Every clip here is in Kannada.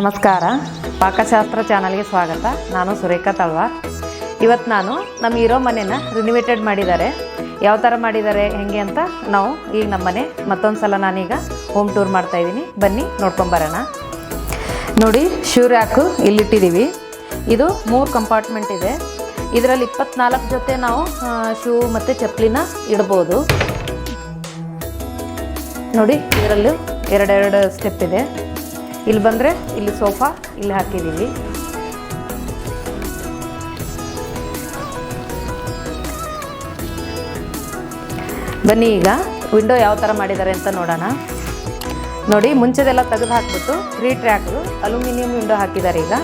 ನಮಸ್ಕಾರ, ಪಾಕಶಾಸ್ತ್ರ ಚಾನಲ್ಗೆ ಸ್ವಾಗತ. ನಾನು ಸುರೇಖಾ ತಳವಾರ್. ಇವತ್ತು ನಾನು ನಮ್ಮ ಇರೋ ಮನೆನ ರಿನೋವೇಟೆಡ್ ಮಾಡಿದ್ದಾರೆ. ಯಾವ ಥರ ಮಾಡಿದ್ದಾರೆ ಹೆಂಗೆ ಅಂತ ನಾವು ಈಗ ನಮ್ಮ ಮನೆ ಮತ್ತೊಂದು ಸಲ ನಾನೀಗ ಹೋಮ್ ಟೂರ್ ಮಾಡ್ತಾಯಿದ್ದೀನಿ. ಬನ್ನಿ ನೋಡ್ಕೊಂಬರೋಣ. ನೋಡಿ, ಶೂ ರ್ಯಾಕು ಇಲ್ಲಿಟ್ಟಿದ್ದೀವಿ. ಇದು 3 ಕಂಪಾರ್ಟ್ಮೆಂಟ್ ಇದೆ. ಇದರಲ್ಲಿ 24 ಜೊತೆ ನಾವು ಶೂ ಮತ್ತು ಚಪ್ಪಲಿನ ಇಡ್ಬೋದು. ನೋಡಿ, ಇದರಲ್ಲೂ ಎರಡೆರಡು ಸ್ಟೆಪ್ ಇದೆ. ಇಲ್ಲಿ ಬಂದರೆ ಇಲ್ಲಿ ಸೋಫಾ ಇಲ್ಲಿ ಹಾಕಿದ್ದೀವಿ. ಬನ್ನಿ ಈಗ ವಿಂಡೋ ಯಾವ ಥರ ಮಾಡಿದ್ದಾರೆ ಅಂತ ನೋಡೋಣ. ನೋಡಿ, ಮುಂಚೆದೆಲ್ಲ ತೆಗೆದು ಹಾಕ್ಬಿಟ್ಟು 3 ಟ್ರ್ಯಾಕು ಅಲ್ಯೂಮಿನಿಯಂ ವಿಂಡೋ ಹಾಕಿದ್ದಾರೆ. ಈಗ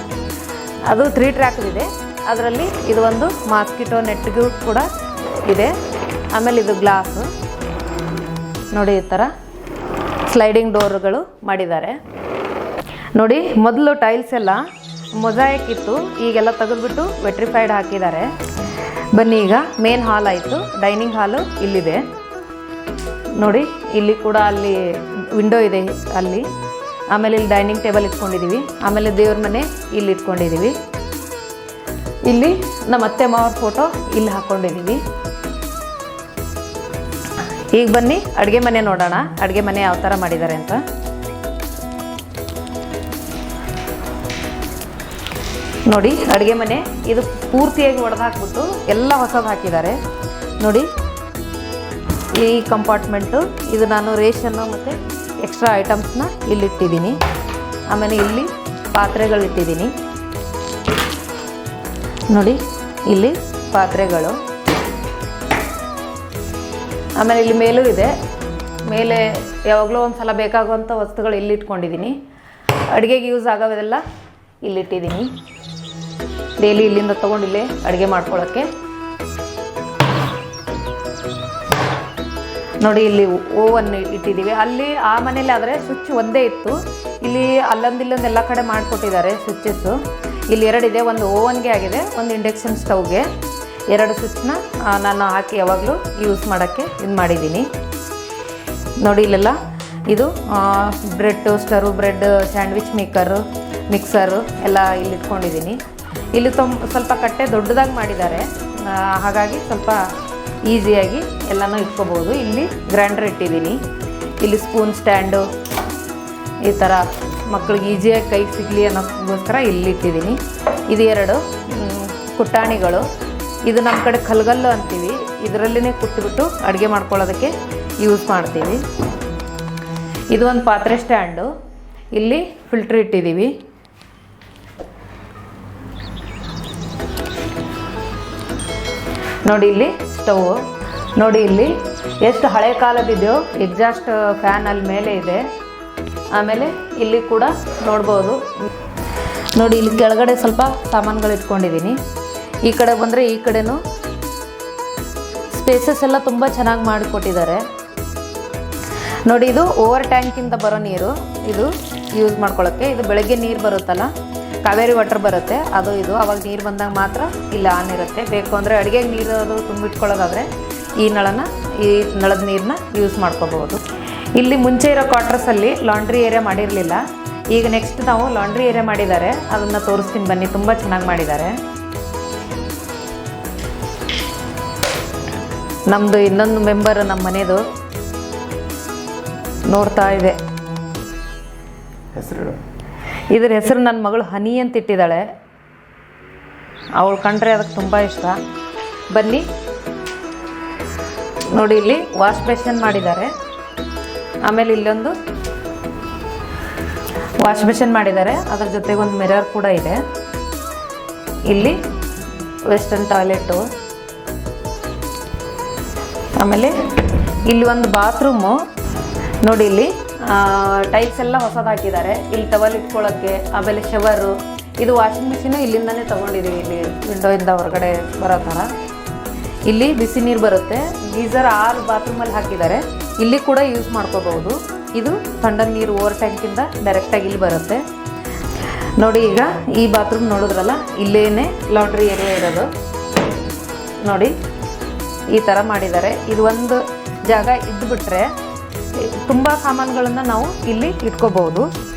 ಅದು 3 ಟ್ರ್ಯಾಕ್ ಇದೆ. ಅದರಲ್ಲಿ ಇದು ಒಂದು ಮಾಸ್ಕಿಟೋ ನೆಟ್ಗೂ ಕೂಡ ಇದೆ. ಆಮೇಲೆ ಇದು ಗ್ಲಾಸು ನೋಡಿ, ಈ ಥರ ಸ್ಲೈಡಿಂಗ್ ಡೋರ್ಗಳು ಮಾಡಿದ್ದಾರೆ. ನೋಡಿ, ಮೊದಲು ಟೈಲ್ಸ್ ಎಲ್ಲ ಮೊಜಾಯಿಕ್ ಇತ್ತು, ಈಗೆಲ್ಲ ತೆಗೆದುಬಿಟ್ಟು ವೆಟ್ರಿಫೈಡ್ ಹಾಕಿದ್ದಾರೆ. ಬನ್ನಿ ಈಗ ಮೇನ್ ಹಾಲ್ ಆಯಿತು. ಡೈನಿಂಗ್ ಹಾಲು ಇಲ್ಲಿದೆ. ನೋಡಿ, ಇಲ್ಲಿ ಕೂಡ ಅಲ್ಲಿ ವಿಂಡೋ ಇದೆ ಅಲ್ಲಿ. ಆಮೇಲೆ ಇಲ್ಲಿ ಡೈನಿಂಗ್ ಟೇಬಲ್ ಇಟ್ಕೊಂಡಿದ್ದೀವಿ. ಆಮೇಲೆ ದೇವ್ರ ಮನೆ ಇಲ್ಲಿ ಇಟ್ಕೊಂಡಿದ್ದೀವಿ. ಇಲ್ಲಿ ನಮ್ಮ ಅತ್ತೆ ಮಾವರ ಫೋಟೋ ಇಲ್ಲಿ ಹಾಕ್ಕೊಂಡಿದ್ದೀವಿ. ಈಗ ಬನ್ನಿ ಅಡುಗೆ ಮನೆ ನೋಡೋಣ. ಅಡುಗೆ ಮನೆ ಯಾವ ಥರ ಮಾಡಿದ್ದಾರೆ ಅಂತ. ನೋಡಿ, ಅಡುಗೆ ಮನೆ ಇದು ಪೂರ್ತಿಯಾಗಿ ಒಡೆದು ಹಾಕ್ಬಿಟ್ಟು ಎಲ್ಲ ಹೊಸದು ಹಾಕಿದ್ದಾರೆ. ನೋಡಿ, ಈ ಕಂಪಾರ್ಟ್ಮೆಂಟು ಇದು ನಾನು ರೇಷನ್ನು ಮತ್ತು ಎಕ್ಸ್ಟ್ರಾ ಐಟಮ್ಸ್ನ ಇಲ್ಲಿಟ್ಟಿದ್ದೀನಿ. ಆಮೇಲೆ ಇಲ್ಲಿ ಪಾತ್ರೆಗಳಿಟ್ಟಿದ್ದೀನಿ. ನೋಡಿ, ಇಲ್ಲಿ ಪಾತ್ರೆಗಳು. ಆಮೇಲೆ ಇಲ್ಲಿ ಮೇಲೂ ಇದೆ. ಮೇಲೆ ಯಾವಾಗಲೂ ಒಂದು ಸಲ ಬೇಕಾಗುವಂಥ ವಸ್ತುಗಳು ಇಲ್ಲಿ ಇಟ್ಕೊಂಡಿದ್ದೀನಿ. ಅಡುಗೆಗೆ ಯೂಸ್ ಆಗೋದೆಲ್ಲ ಇಲ್ಲಿಟ್ಟಿದ್ದೀನಿ. ಡೈಲಿ ಇಲ್ಲಿಂದ ತೊಗೊಂಡು ಇಲ್ಲೇ ಅಡುಗೆ ಮಾಡ್ಕೊಳ್ಳೋಕ್ಕೆ. ನೋಡಿ, ಇಲ್ಲಿ ಓವನ್ ಇಟ್ಟಿದ್ದೀವಿ. ಅಲ್ಲಿ ಆ ಮನೇಲಿ ಆದರೆ ಸ್ವಿಚ್ ಒಂದೇ ಇತ್ತು. ಇಲ್ಲಿ ಅಲ್ಲೊಂದಿಲ್ಲೊಂದು ಎಲ್ಲ ಕಡೆ ಮಾಡಿಕೊಟ್ಟಿದ್ದಾರೆ ಸ್ವಿಚ್ಚಸ್ಸು. ಇಲ್ಲಿ 2 ಇದೆ. ಒಂದು ಓವನ್ಗೆ ಆಗಿದೆ, ಒಂದು ಇಂಡಕ್ಷನ್ ಸ್ಟವ್ಗೆ. 2 ಸ್ವಿಚ್ನ ನಾನು ಹಾಕಿ ಯಾವಾಗಲೂ ಯೂಸ್ ಮಾಡೋಕ್ಕೆ ಇದು ಮಾಡಿದ್ದೀನಿ. ನೋಡಿ, ಇಲ್ಲೆಲ್ಲ ಇದು bread toaster, bread sandwich maker, mixer ಎಲ್ಲ ಇಲ್ಲಿ ಇಟ್ಕೊಂಡಿದ್ದೀನಿ. ಇಲ್ಲಿ ಸ್ವಲ್ಪ ಕಟ್ಟೆ ದೊಡ್ಡದಾಗಿ ಮಾಡಿದ್ದಾರೆ, ಹಾಗಾಗಿ ಸ್ವಲ್ಪ ಈಸಿಯಾಗಿ ಎಲ್ಲನೂ ಇಟ್ಕೋಬೋದು. ಇಲ್ಲಿ ಗ್ರೈಂಡರ್ ಇಟ್ಟಿದ್ದೀನಿ. ಇಲ್ಲಿ ಸ್ಪೂನ್ ಸ್ಟ್ಯಾಂಡು ಈ ಥರ ಮಕ್ಕಳಿಗೆ ಈಸಿಯಾಗಿ ಕೈಗೆ ಸಿಗಲಿ ಅನ್ನೋಕ್ಕೋಸ್ಕರ ಇಲ್ಲಿ ಇಟ್ಟಿದ್ದೀನಿ. ಇದು 2 ಕುಟ್ಟಾಣಿಗಳು. ಇದು ನಮ್ಮ ಕಡೆ ಕಲ್ಗಲ್ಲು ಅಂತೀವಿ. ಇದರಲ್ಲೇ ಕುಟ್ಟಿಬಿಟ್ಟು ಅಡುಗೆ ಮಾಡ್ಕೊಳ್ಳೋದಕ್ಕೆ ಯೂಸ್ ಮಾಡ್ತೀವಿ. ಇದು ಒಂದು ಪಾತ್ರೆ ಸ್ಟ್ಯಾಂಡು. ಇಲ್ಲಿ ಫಿಲ್ಟ್ರ್ ಇಟ್ಟಿದ್ದೀವಿ. ನೋಡಿ, ಇಲ್ಲಿ ಸ್ಟವ್. ನೋಡಿ, ಇಲ್ಲಿ ಎಷ್ಟು ಹಳೆ ಕಾಲದಿದೆಯೋ ಎಕ್ಸಾಸ್ಟ್ ಫ್ಯಾನ್ ಅಲ್ಲಿ ಮೇಲೆ ಇದೆ. ಆಮೇಲೆ ಇಲ್ಲಿ ಕೂಡ ನೋಡ್ಬೋದು. ನೋಡಿ, ಇಲ್ಲಿ ಕೆಳಗಡೆ ಸ್ವಲ್ಪ ಸಾಮಾನುಗಳು ಇಟ್ಕೊಂಡಿದ್ದೀನಿ. ಈ ಕಡೆ ಬಂದರೆ ಈ ಕಡೆನೂ ಸ್ಪೇಸಸ್ ಎಲ್ಲ ತುಂಬ ಚೆನ್ನಾಗಿ ಮಾಡಿಕೊಟ್ಟಿದ್ದಾರೆ. ನೋಡಿ, ಇದು ಓವರ್ ಟ್ಯಾಂಕಿಂದ ಬರೋ ನೀರು. ಇದು ಯೂಸ್ ಮಾಡ್ಕೊಳ್ಳೋಕ್ಕೆ. ಇದು ಬೆಳಗ್ಗೆ ನೀರು ಬರುತ್ತಲ್ಲ, ಕಾವೇರಿ ವಾಟರ್ ಬರುತ್ತೆ, ಅದು ಇದು. ಅವಾಗ ನೀರು ಬಂದಾಗ ಮಾತ್ರ ಇಲ್ಲಿ ಆನ್ ಇರುತ್ತೆ. ಬೇಕು ಅಂದರೆ ಅಡುಗೆಗೆ ನೀರು ಅದು ತುಂಬಿಟ್ಕೊಳ್ಳೋದಾದರೆ ಈ ನಳದ ನೀರನ್ನ ಯೂಸ್ ಮಾಡ್ಕೋಬೋದು. ಇಲ್ಲಿ ಮುಂಚೆ ಇರೋ ಕ್ವಾರ್ಟರ್ಸಲ್ಲಿ ಲಾಂಡ್ರಿ ಏರಿಯಾ ಮಾಡಿರಲಿಲ್ಲ. ಈಗ ನೆಕ್ಸ್ಟ್ ನಾವು ಲಾಂಡ್ರಿ ಏರಿಯಾ ಮಾಡಿದ್ದಾರೆ. ಅದನ್ನು ತೋರಿಸ್ತೀನಿ ಬನ್ನಿ. ತುಂಬ ಚೆನ್ನಾಗಿ ಮಾಡಿದ್ದಾರೆ. ನಮ್ಮದು ಇನ್ನೊಂದು ಮೆಂಬರ್ ನಮ್ಮ ಮನೆಯದು ನೋಡ್ತಾ ಇದೆ. ಇದ್ರ ಹೆಸರು ನನ್ನ ಮಗಳು ಹನಿ ಅಂತ ಇಟ್ಟಿದ್ದಾಳೆ. ಅವಳು ಕಂಡ್ರೆ ಅದಕ್ಕೆ ತುಂಬ ಇಷ್ಟ. ಬನ್ನಿ ನೋಡಿ, ಇಲ್ಲಿ ವಾಶ್ ಬೇಸಿನ್ ಮಾಡಿದ್ದಾರೆ. ಆಮೇಲೆ ಇಲ್ಲೊಂದು ವಾಶ್ ಬೇಸಿನ್ ಮಾಡಿದ್ದಾರೆ. ಅದರ ಜೊತೆಗೆ ಒಂದು ಮಿರರ್ ಕೂಡ ಇದೆ. ಇಲ್ಲಿ ವೆಸ್ಟರ್ನ್ ಟಾಯ್ಲೆಟು. ಆಮೇಲೆ ಇಲ್ಲಿ ಒಂದು ಬಾತ್ರೂಮು. ನೋಡಿ, ಇಲ್ಲಿ ಟೈಲ್ಸ್ ಎಲ್ಲ ಹೊಸದು ಹಾಕಿದ್ದಾರೆ. ಇಲ್ಲಿ ಟವಲ್ ಇಟ್ಕೊಳ್ಳೋಕ್ಕೆ. ಆಮೇಲೆ ಶವರು. ಇದು ವಾಷಿಂಗ್ ಮಿಷಿನು ಇಲ್ಲಿಂದನೇ ತೊಗೊಂಡಿದ್ದೀವಿ. ಇಲ್ಲಿ ವಿಂಡೋಯಿಂದ ಹೊರಗಡೆ ಬರೋ ಥರ. ಇಲ್ಲಿ ಬಿಸಿ ನೀರು ಬರುತ್ತೆ. ಗೀಸರ್ 6 ಬಾತ್ರೂಮಲ್ಲಿ ಹಾಕಿದ್ದಾರೆ. ಇಲ್ಲಿ ಕೂಡ ಯೂಸ್ ಮಾಡ್ಕೋಬಹುದು. ಇದು ಥಂಡ ನೀರು ಓವರ್ ಟ್ಯಾಂಕಿಂದ ಡೈರೆಕ್ಟಾಗಿ ಇಲ್ಲಿ ಬರುತ್ತೆ. ನೋಡಿ, ಈಗ ಈ ಬಾತ್ರೂಮ್ ನೋಡಿದ್ರಲ್ಲ, ಇಲ್ಲೇನೆ ಲಾಂಡ್ರಿ ಏರಿಯಾ ಇರೋದು. ನೋಡಿ, ಈ ಥರ ಮಾಡಿದ್ದಾರೆ. ಇದು ಒಂದು ಜಾಗ ಇದ್ದುಬಿಟ್ರೆ ತುಂಬ ಸಾಮಾನುಗಳನ್ನು ನಾವು ಇಲ್ಲಿ ಇಟ್ಕೋಬಹುದು.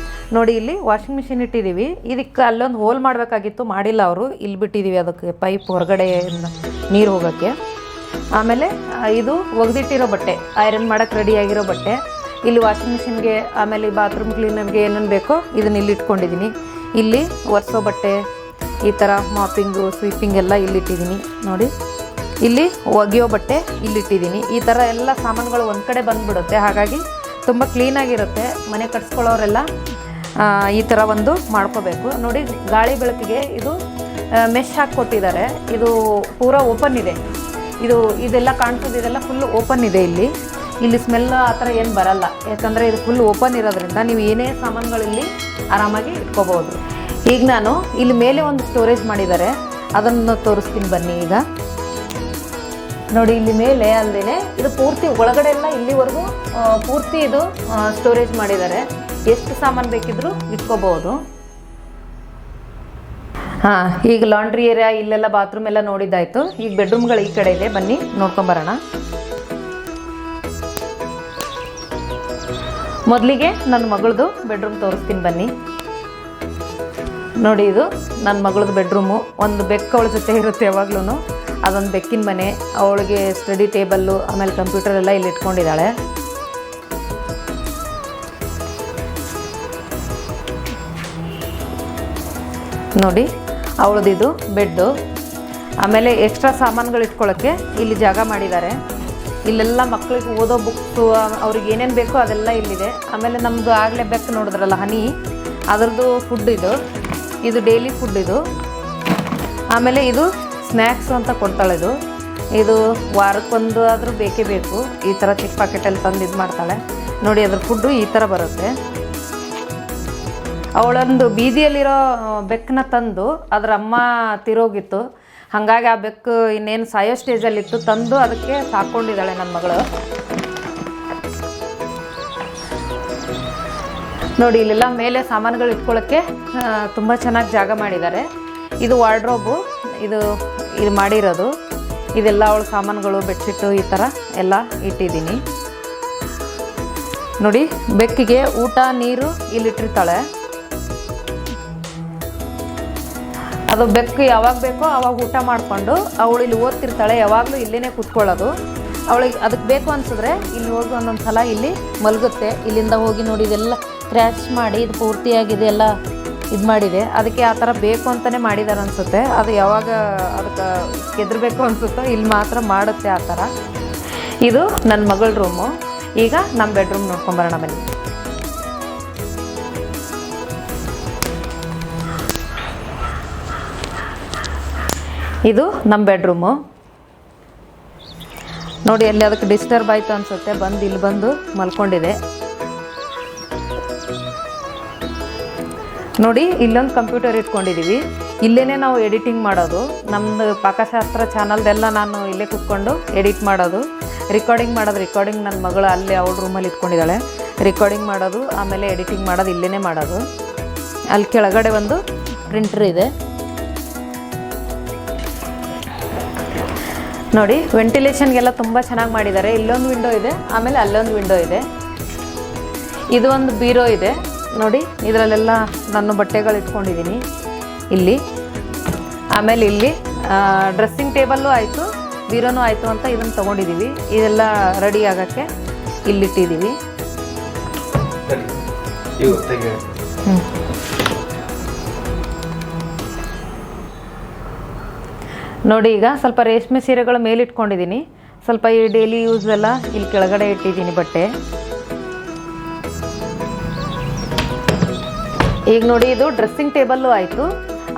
ನೋಡಿ ಇಲ್ಲಿ ವಾಷಿಂಗ್ ಮಿಷಿನ್ ಇಟ್ಟಿದ್ದೀವಿ. ಇದಕ್ಕೆ ಅಲ್ಲೊಂದು ಹೋಲ್ ಮಾಡಬೇಕಾಗಿತ್ತು, ಮಾಡಿಲ್ಲ ಅವರು. ಇಲ್ಲಿ ಬಿಟ್ಟಿದ್ದೀವಿ ಅದಕ್ಕೆ ಪೈಪ್ ಹೊರಗಡೆ ನೀರು ಹೋಗೋಕ್ಕೆ. ಆಮೇಲೆ ಇದು ಒಗೆದಿಟ್ಟಿರೋ ಬಟ್ಟೆ, ಐರನ್ ಮಾಡೋಕ್ಕೆ ರೆಡಿಯಾಗಿರೋ ಬಟ್ಟೆ. ಇಲ್ಲಿ ವಾಷಿಂಗ್ ಮಿಷಿನ್ಗೆ ಆಮೇಲೆ ಬಾತ್ರೂಮ್ ಕ್ಲೀನರ್ಗೆ ಏನೇನು ಬೇಕೋ ಇದನ್ನ ಇಲ್ಲಿ ಇಟ್ಕೊಂಡಿದ್ದೀನಿ. ಇಲ್ಲಿ ಒರೆಸೋ ಬಟ್ಟೆ, ಈ ಥರ ಮಾಪಿಂಗು ಸ್ವೀಪಿಂಗ್ ಎಲ್ಲ ಇಲ್ಲಿಟ್ಟಿದ್ದೀನಿ ನೋಡಿ. ಇಲ್ಲಿ ಒಗೆಯೋ ಬಟ್ಟೆ ಇಲ್ಲಿಟ್ಟಿದ್ದೀನಿ. ಈ ಥರ ಎಲ್ಲ ಸಾಮಾನುಗಳು ಒಂದು ಕಡೆ ಬಂದುಬಿಡುತ್ತೆ, ಹಾಗಾಗಿ ತುಂಬ ಕ್ಲೀನಾಗಿರುತ್ತೆ. ಮನೆ ಕಟ್ಸ್ಕೊಳ್ಳೋರೆಲ್ಲ ಈ ಥರ ಒಂದು ಮಾಡ್ಕೋಬೇಕು. ನೋಡಿ ಗಾಳಿ ಬೆಳಕಿಗೆ ಇದು ಮೆಶ್ ಹಾಕ್ಕೊಟ್ಟಿದ್ದಾರೆ. ಇದು ಪೂರಾ ಓಪನ್ ಇದೆ. ಇದೆಲ್ಲ ಕಾಣ್ತದೆ, ಇದೆಲ್ಲ ಫುಲ್ ಓಪನ್ ಇದೆ. ಇಲ್ಲಿ ಸ್ಮೆಲ್ ಆ ಥರ ಏನು ಬರಲ್ಲ, ಯಾಕಂದರೆ ಇದು ಫುಲ್ ಓಪನ್ ಇರೋದ್ರಿಂದ ನೀವು ಏನೇ ಸಾಮಾನುಗಳಲ್ಲಿ ಆರಾಮಾಗಿ ಇಟ್ಕೋಬೋದು. ಈಗ ನಾನು ಇಲ್ಲಿ ಮೇಲೆ ಒಂದು ಸ್ಟೋರೇಜ್ ಮಾಡಿದ್ದಾರೆ, ಅದನ್ನು ತೋರಿಸ್ತೀನಿ ಬನ್ನಿ. ಈಗ ನೋಡಿ ಇಲ್ಲಿ ಮೇಲೆ ಅಲ್ಲದೆ ಇದು ಪೂರ್ತಿ ಒಳಗಡೆ ಎಲ್ಲ ಇಲ್ಲಿವರೆಗೂ ಪೂರ್ತಿ ಇದು ಸ್ಟೋರೇಜ್ ಮಾಡಿದ್ದಾರೆ. ಎಷ್ಟು ಸಾಮಾನು ಬೇಕಿದ್ರೂ ಇಟ್ಕೋಬಹುದು. ಹಾಂ, ಈಗ ಲಾಂಡ್ರಿ ಏರಿಯಾ ಇಲ್ಲೆಲ್ಲ ಬಾತ್ರೂಮ್ ಎಲ್ಲ ನೋಡಿದ್ದಾಯಿತು. ಈಗ ಬೆಡ್ರೂಮ್ಗಳು ಈ ಕಡೆ ಇದೆ, ಬನ್ನಿ ನೋಡ್ಕೊಂಬರೋಣ. ಮೊದಲಿಗೆ ನನ್ನ ಮಗಳದು ಬೆಡ್ರೂಮ್ ತೋರಿಸ್ತೀನಿ ಬನ್ನಿ. ನೋಡಿ ಇದು ನನ್ನ ಮಗಳದ್ದು ಬೆಡ್ರೂಮು. ಒಂದು ಬೆಕ್ಕು ಅವಳ ಜೊತೆ ಇರುತ್ತೆ ಯಾವಾಗ್ಲೂ. ಅದೊಂದು ಬೆಕ್ಕಿನ ಮನೆ. ಅವಳಿಗೆ ಸ್ಟಡಿ ಟೇಬಲ್ಲು ಆಮೇಲೆ ಕಂಪ್ಯೂಟರ್ ಎಲ್ಲ ಇಲ್ಲಿ ಇಟ್ಕೊಂಡಿದ್ದಾಳೆ. ನೋಡಿ ಅವಳದಿದು ಬೆಡ್ಡು. ಆಮೇಲೆ ಎಕ್ಸ್ಟ್ರಾ ಸಾಮಾನುಗಳು ಇಟ್ಕೊಳ್ಳೋಕ್ಕೆ ಇಲ್ಲಿ ಜಾಗ ಮಾಡಿದ್ದಾರೆ. ಇಲ್ಲೆಲ್ಲ ಮಕ್ಕಳಿಗೆ ಓದೋ ಬುಕ್ಸು, ಅವ್ರಿಗೆ ಏನೇನು ಬೇಕೋ ಅದೆಲ್ಲ ಇಲ್ಲಿದೆ. ಆಮೇಲೆ ನಮ್ಮದು ಆಗಲೇ ಬೆಕ್ಕು ನೋಡಿದ್ರಲ್ಲ ಹನಿ, ಅದರದ್ದು ಫುಡ್ ಇದು ಡೈಲಿ ಫುಡ್ ಇದು. ಆಮೇಲೆ ಇದು ಸ್ನ್ಯಾಕ್ಸು ಅಂತ ಕೊಡ್ತಾಳೆ. ಇದು ವಾರಕ್ಕೊಂದು ಆದರೂ ಬೇಕೇ ಬೇಕು. ಈ ಥರ ಚಿಕ್ಕ ಪ್ಯಾಕೆಟಲ್ಲಿ ತಂದು ಇದು ಮಾಡ್ತಾಳೆ ನೋಡಿ. ಅದ್ರ ಫುಡ್ಡು ಈ ಥರ ಬರುತ್ತೆ. ಅವಳೊಂದು ಬೀದಿಯಲ್ಲಿರೋ ಬೆಕ್ಕನ್ನ ತಂದು ಅದರ ಅಮ್ಮ ತಿರೋಗಿತ್ತು, ಹಾಗಾಗಿ ಆ ಬೆಕ್ಕು ಇನ್ನೇನು ಸಾಯೋ ಸ್ಟೇಜಲ್ಲಿತ್ತು, ತಂದು ಅದಕ್ಕೆ ಸಾಕೊಂಡಿದ್ದಾಳೆ ನನ್ನ ಮಗಳು. ನೋಡಿ ಇಲ್ಲೆಲ್ಲ ಮೇಲೆ ಸಾಮಾನುಗಳು ಇಟ್ಕೊಳ್ಳೋಕ್ಕೆ ತುಂಬ ಚೆನ್ನಾಗಿ ಜಾಗ ಮಾಡಿದ್ದಾರೆ. ಇದು ವಾರ್ಡ್ರೋಬು, ಇದು ಮಾಡಿರೋದು. ಇದೆಲ್ಲ ಅವಳ ಸಾಮಾನುಗಳು, ಬೆಡ್ಶೀಟು ಈ ಥರ ಎಲ್ಲ ಇಟ್ಟಿದ್ದೀನಿ ನೋಡಿ. ಬೆಕ್ಕಿಗೆ ಊಟ ನೀರು ಇಲ್ಲಿಟ್ಟಿರ್ತಾಳೆ. ಅದು ಬೆಕ್ಕು ಯಾವಾಗ ಬೇಕೋ ಆವಾಗ ಊಟ ಮಾಡಿಕೊಂಡು ಅವಳು ಇಲ್ಲಿ ಓದ್ತಿರ್ತಾಳೆ. ಯಾವಾಗಲೂ ಇಲ್ಲೇ ಕೂತ್ಕೊಳ್ಳೋದು. ಅವಳಿಗೆ ಅದಕ್ಕೆ ಬೇಕು ಅನಿಸಿದ್ರೆ ಇಲ್ಲಿ ಹೋಗಿ ಒಂದೊಂದು ಸಲ ಇಲ್ಲಿ ಮಲಗುತ್ತೆ. ಇಲ್ಲಿಂದ ಹೋಗಿ ನೋಡಿ ಇದೆಲ್ಲ ಕ್ರ್ಯಾಚ್ ಮಾಡಿ ಇದು ಪೂರ್ತಿಯಾಗಿದೆ, ಎಲ್ಲ ಇದು ಮಾಡಿದೆ. ಅದಕ್ಕೆ ಆ ಥರ ಬೇಕು ಅಂತಲೇ ಮಾಡಿದ್ದಾರೆ ಅನಿಸುತ್ತೆ. ಅದು ಯಾವಾಗ ಅದಕ್ಕೆ ಕೆದರಬೇಕು ಅನಿಸುತ್ತೋ ಇಲ್ಲಿ ಮಾತ್ರ ಮಾಡುತ್ತೆ ಆ ಥರ. ಇದು ನನ್ನ ಮಗಳ ರೂಮು. ಈಗ ನಮ್ಮ ಬೆಡ್ರೂಮ್ ನೋಡ್ಕೊಂಬರೋಣ ಬನ್ನಿ. ಇದು ನಮ್ಮ ಬೆಡ್ರೂಮು ನೋಡಿ. ಅಲ್ಲಿ ಅದಕ್ಕೆ ಡಿಸ್ಟರ್ಬ್ ಆಯಿತು ಅನಿಸುತ್ತೆ, ಇಲ್ಲಿ ಬಂದು ಮಲ್ಕೊಂಡಿದೆ ನೋಡಿ. ಇಲ್ಲೊಂದು ಕಂಪ್ಯೂಟರ್ ಇಟ್ಕೊಂಡಿದ್ದೀವಿ. ಇಲ್ಲೇ ನಾವು ಎಡಿಟಿಂಗ್ ಮಾಡೋದು. ನಮ್ಮದು ಪಾಕಶಾಸ್ತ್ರ ಚಾನಲ್ದೆಲ್ಲ ನಾನು ಇಲ್ಲೇ ಕೂತ್ಕೊಂಡು ಎಡಿಟ್ ಮಾಡೋದು, ರಿಕಾರ್ಡಿಂಗ್ ನನ್ನ ಮಗಳು ಅಲ್ಲೇ ಅವಳ ರೂಮಲ್ಲಿ ಇಟ್ಕೊಂಡಿದ್ದಾಳೆ. ರಿಕಾರ್ಡಿಂಗ್ ಮಾಡೋದು ಆಮೇಲೆ ಎಡಿಟಿಂಗ್ ಮಾಡೋದು ಇಲ್ಲೇ ಮಾಡೋದು. ಅಲ್ಲಿ ಕೆಳಗಡೆ ಒಂದು ಪ್ರಿಂಟರ್ ಇದೆ ನೋಡಿ. ವೆಂಟಿಲೇಷನ್ಗೆಲ್ಲ ತುಂಬ ಚೆನ್ನಾಗಿ ಮಾಡಿದ್ದಾರೆ. ಇಲ್ಲೊಂದು ವಿಂಡೋ ಇದೆ, ಆಮೇಲೆ ಅಲ್ಲೊಂದು ವಿಂಡೋ ಇದೆ. ಇದು ಒಂದು ಬೀರೋ ಇದೆ ನೋಡಿ. ಇದರಲ್ಲೆಲ್ಲ ನನ್ನ ಬಟ್ಟೆಗಳು ಇಟ್ಕೊಂಡಿದ್ದೀನಿ ಇಲ್ಲಿ. ಆಮೇಲೆ ಇಲ್ಲಿ ಡ್ರೆಸ್ಸಿಂಗ್ ಟೇಬಲ್ಲು ಆಯಿತು, ಬೀರೋನೂ ಆಯಿತು ಅಂತ ಇದನ್ನು ತೊಗೊಂಡಿದ್ದೀವಿ. ಇದೆಲ್ಲ ರೆಡಿ ಆಗೋಕ್ಕೆ ಇಲ್ಲಿಟ್ಟಿದ್ದೀವಿ. ನೋಡಿ ಈಗ ಸ್ವಲ್ಪ ರೇಷ್ಮೆ ಸೀರೆಗಳ ಮೇಲಿಟ್ಕೊಂಡಿದ್ದೀನಿ. ಸ್ವಲ್ಪ ಈ ಡೈಲಿ ಯೂಸ್ ಎಲ್ಲ ಇಲ್ಲಿ ಕೆಳಗಡೆ ಇಟ್ಟಿದ್ದೀನಿ ಬಟ್ಟೆ. ಈಗ ನೋಡಿ ಇದು ಡ್ರೆಸ್ಸಿಂಗ್ ಟೇಬಲ್ಲು ಆಯಿತು,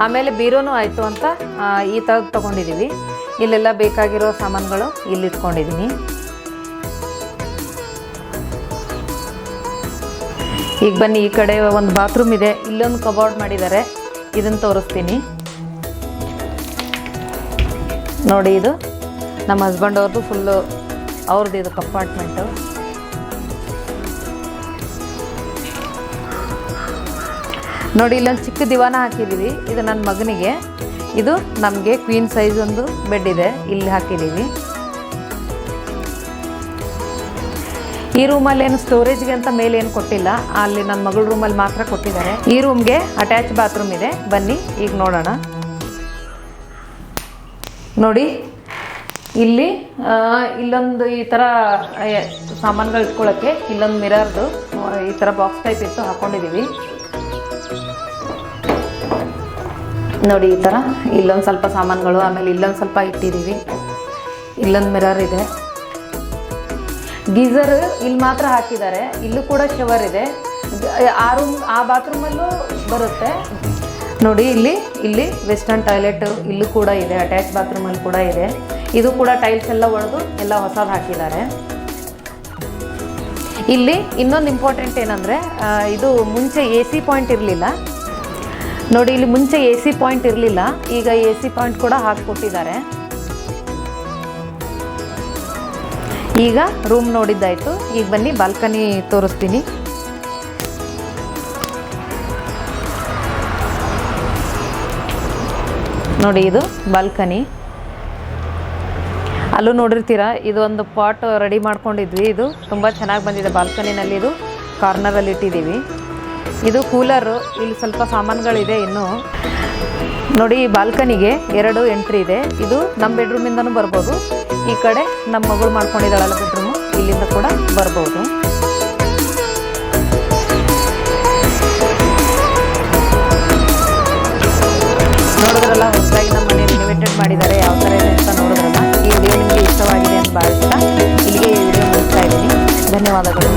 ಆಮೇಲೆ ಬೀರೋನೂ ಆಯಿತು ಅಂತ ಈ ಥರದ್ದು ತೊಗೊಂಡಿದ್ದೀವಿ. ಇಲ್ಲೆಲ್ಲ ಬೇಕಾಗಿರೋ ಸಾಮಾನುಗಳು ಇಲ್ಲಿ ಇಟ್ಕೊಂಡಿದ್ದೀನಿ. ಈಗ ಬನ್ನಿ, ಈ ಕಡೆ ಒಂದು ಬಾತ್ರೂಮ್ ಇದೆ. ಇಲ್ಲೊಂದು ಕಬೋರ್ಡ್ ಮಾಡಿದ್ದಾರೆ, ಇದನ್ನು ತೋರಿಸ್ತೀನಿ ನೋಡಿ. ಇದು ನಮ್ಮ ಹಸ್ಬೆಂಡ್ ಅವ್ರದ್ದು ಫುಲ್ಲು ಅವ್ರದ್ದು ಇದು ಕಂಪಾರ್ಟ್ಮೆಂಟು. ನೋಡಿ ಇಲ್ಲೊಂದು ಚಿಕ್ಕ ದಿವಾನ ಹಾಕಿದ್ದೀವಿ. ಇದು ನನ್ನ ಮಗನಿಗೆ. ಇದು ನಮಗೆ ಕ್ವೀನ್ ಸೈಜ್ ಒಂದು ಬೆಡ್ ಇದೆ, ಇಲ್ಲಿ ಹಾಕಿದ್ದೀವಿ. ಈ ರೂಮಲ್ಲಿ ಏನು ಸ್ಟೋರೇಜ್ಗೆ ಅಂತ ಮೇಲೆ ಏನು ಕೊಟ್ಟಿಲ್ಲ, ಅಲ್ಲಿ ನನ್ನ ಮಗಳ ರೂಮಲ್ಲಿ ಮಾತ್ರ ಕೊಟ್ಟಿದ್ದಾರೆ. ಈ ರೂಮ್ಗೆ ಅಟ್ಯಾಚ್ ಬಾತ್ರೂಮ್ ಇದೆ. ಬನ್ನಿ ಈಗ ನೋಡೋಣ. ನೋಡಿ ಇಲ್ಲಿ ಇಲ್ಲೊಂದು ಈ ಥರ ಸಾಮಾನುಗಳು ಇಟ್ಕೊಳ್ಳೋಕ್ಕೆ ಇಲ್ಲೊಂದು ಮಿರರ್ದು ಈ ಥರ ಬಾಕ್ಸ್ ಟೈಪ್ ಇತ್ತು, ಹಾಕ್ಕೊಂಡಿದ್ದೀವಿ. ನೋಡಿ ಈ ಥರ ಇಲ್ಲೊಂದು ಸ್ವಲ್ಪ ಸಾಮಾನುಗಳು, ಆಮೇಲೆ ಇಲ್ಲೊಂದು ಸ್ವಲ್ಪ ಇಟ್ಟಿದ್ದೀವಿ. ಇಲ್ಲೊಂದು ಮಿರರ್ ಇದೆ. ಗೀಸರ್ ಇಲ್ಲಿ ಮಾತ್ರ ಹಾಕಿದ್ದಾರೆ. ಇಲ್ಲೂ ಕೂಡ ಶವರ್ ಇದೆ. ಆ ಬಾತ್ರೂಮಲ್ಲೂ ಬರುತ್ತೆ. ನೋಡಿ ಇಲ್ಲಿ ವೆಸ್ಟರ್ನ್ ಟಾಯ್ಲೆಟ್ ಇಲ್ಲೂ ಕೂಡ ಇದೆ, ಅಟ್ಯಾಚ್ ಬಾತ್ರೂಮಲ್ಲಿ ಕೂಡ ಇದೆ. ಇದು ಕೂಡ ಟೈಲ್ಸ್ ಎಲ್ಲ ಒಡೆದು ಎಲ್ಲ ಹೊಸದು ಹಾಕಿದ್ದಾರೆ. ಇಲ್ಲಿ ಇನ್ನೊಂದು ಇಂಪಾರ್ಟೆಂಟ್ ಏನಂದರೆ, ಇದು ಮುಂಚೆ AC ಪಾಯಿಂಟ್ ಇರಲಿಲ್ಲ. ನೋಡಿ ಇಲ್ಲಿ ಮುಂಚೆ AC ಪಾಯಿಂಟ್ ಇರಲಿಲ್ಲ, ಈಗ AC ಪಾಯಿಂಟ್ ಕೂಡ ಹಾಕಿಕೊಟ್ಟಿದ್ದಾರೆ. ಈಗ ರೂಮ್ ನೋಡಿದ್ದಾಯಿತು. ಈಗ ಬನ್ನಿ ಬಾಲ್ಕನಿ ತೋರಿಸ್ತೀನಿ. ನೋಡಿ ಇದು ಬಾಲ್ಕನಿ. ಅಲ್ಲೂ ನೋಡಿರ್ತೀರಾ, ಇದು ಒಂದು ಪಾಟ್ ರೆಡಿ ಮಾಡ್ಕೊಂಡಿದ್ವಿ. ಇದು ತುಂಬ ಚೆನ್ನಾಗಿ ಬಂದಿದೆ. ಬಾಲ್ಕನಿನಲ್ಲಿ ಇದು ಕಾರ್ನರಲ್ಲಿ ಇಟ್ಟಿದ್ದೀವಿ. ಇದು ಕೂಲರು. ಇಲ್ಲಿ ಸ್ವಲ್ಪ ಸಾಮಾನುಗಳಿದೆ ಇನ್ನೂ. ನೋಡಿ ಈ ಬಾಲ್ಕನಿಗೆ 2 ಎಂಟ್ರಿ ಇದೆ. ಇದು ನಮ್ಮ ಬೆಡ್ರೂಮಿಂದನೂ ಬರ್ಬೋದು. ಈ ಕಡೆ ನಮ್ಮ ಮಗಳು ಮಾಡ್ಕೊಂಡಿದ್ದಾಳಲ್ಲ ಬೆಡ್ರೂಮು, ಇಲ್ಲಿಂದ ಕೂಡ ಬರ್ಬೋದು. ನೋಡಿದ್ರಲ್ಲ, ಹೊಸದಾಗಿ ನಮ್ಮ ಮನೆ ರಿನೋವೇಟೆಡ್ ಮಾಡಿದ್ದಾರೆ. ಯಾವ ಥರ ಇದೆ ಅಂತ ನೋಡಿದ್ರಲ್ಲ. ಈ ವಿಡಿಯೋ ನಿಮಗೆ ಇಷ್ಟವಾಗಿದೆ ಅಂತ ಭಾವಿಸ್ತಾ ಇಲ್ಲಿಗೆ ಈ ವಿಡಿಯೋ ಮುಗಿಸ್ತಾ ಇದ್ದೀನಿ. ಧನ್ಯವಾದಗಳು.